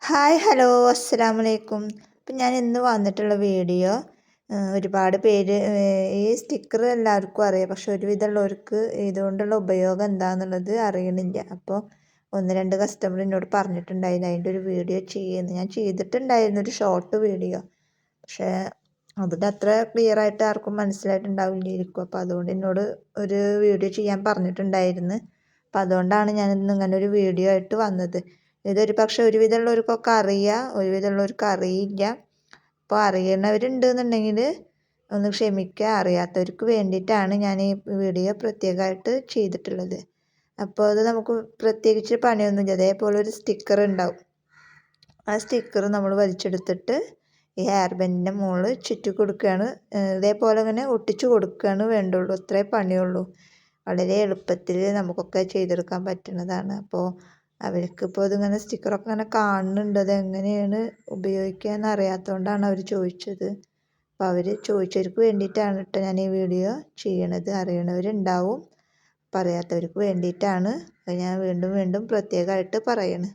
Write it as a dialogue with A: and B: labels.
A: Hi hello അസ്സലാമു അലൈക്കും. ഇപ്പം ഞാൻ ഇന്ന് വന്നിട്ടുള്ള വീഡിയോ ഒരുപാട് പേര് ഈ സ്റ്റിക്കർ എല്ലാവർക്കും അറിയാം, പക്ഷെ ഒരുവിധമുള്ളവർക്ക് ഇതുകൊണ്ടുള്ള ഉപയോഗം എന്താണെന്നുള്ളത് അറിയണില്ല. അപ്പോൾ ഒന്ന് രണ്ട് കസ്റ്റമർ എന്നോട് പറഞ്ഞിട്ടുണ്ടായിരുന്നു അതിൻ്റെ ഒരു വീഡിയോ ചെയ്യുന്നു. ഞാൻ ചെയ്തിട്ടുണ്ടായിരുന്നു ഒരു ഷോർട്ട് വീഡിയോ, പക്ഷേ അതിൻ്റെ അത്ര ക്ലിയർ ആയിട്ട് ആർക്കും മനസ്സിലായിട്ടുണ്ടാവില്ലായിരിക്കും. അപ്പോൾ അതുകൊണ്ട് എന്നോട് ഒരു വീഡിയോ ചെയ്യാൻ പറഞ്ഞിട്ടുണ്ടായിരുന്നു. അപ്പം അതുകൊണ്ടാണ് ഞാൻ ഇന്ന് ഇങ്ങനെ ഒരു വീഡിയോ ആയിട്ട് വന്നത്. ഇതൊരു പക്ഷെ ഒരുവിധമുള്ളവർക്കൊക്കെ അറിയാം, ഒരുവിധമുള്ളവർക്ക് അറിയില്ല. അപ്പോൾ അറിയുന്നവരുണ്ട് എന്നുണ്ടെങ്കിൽ ഒന്ന് ക്ഷമിക്കുക. അറിയാത്തവർക്ക് വേണ്ടിയിട്ടാണ് ഞാൻ ഈ വീഡിയോ പ്രത്യേകമായിട്ട് ചെയ്തിട്ടുള്ളത്. അപ്പോൾ അത് നമുക്ക് പ്രത്യേകിച്ച് പണിയൊന്നുമില്ല. അതേപോലെ ഒരു സ്റ്റിക്കർ ഉണ്ടാവും. ആ സ്റ്റിക്കർ നമ്മൾ വലിച്ചെടുത്തിട്ട് ഈ ഹെയർ ബാൻഡിൻ്റെ മുകളിൽ ചുറ്റി കൊടുക്കുകയാണ്. ഇതേപോലെ ഇങ്ങനെ ഒട്ടിച്ചു കൊടുക്കുകയാണ് വേണ്ടുള്ളൂ. അത്രേ പണിയുള്ളൂ. വളരെ എളുപ്പത്തിൽ നമുക്കൊക്കെ ചെയ്തെടുക്കാൻ പറ്റുന്നതാണ്. അപ്പോൾ അവർക്കിപ്പോൾ ഇതിങ്ങനെ സ്റ്റിക്കറൊക്കെ ഇങ്ങനെ കാണുന്നുണ്ട്, അതെങ്ങനെയാണ് ഉപയോഗിക്കുക എന്ന് അറിയാത്തതുകൊണ്ടാണ് അവർ ചോദിച്ചത്. അപ്പോൾ അവർ ചോദിച്ചവർക്ക് വേണ്ടിയിട്ടാണ് കേട്ടോ ഞാൻ ഈ വീഡിയോ ചെയ്യണത്. അറിയണവരുണ്ടാവും, പറയാത്തവർക്ക് വേണ്ടിയിട്ടാണ്. അത് ഞാൻ വീണ്ടും വീണ്ടും പ്രത്യേകമായിട്ട് പറയണത്.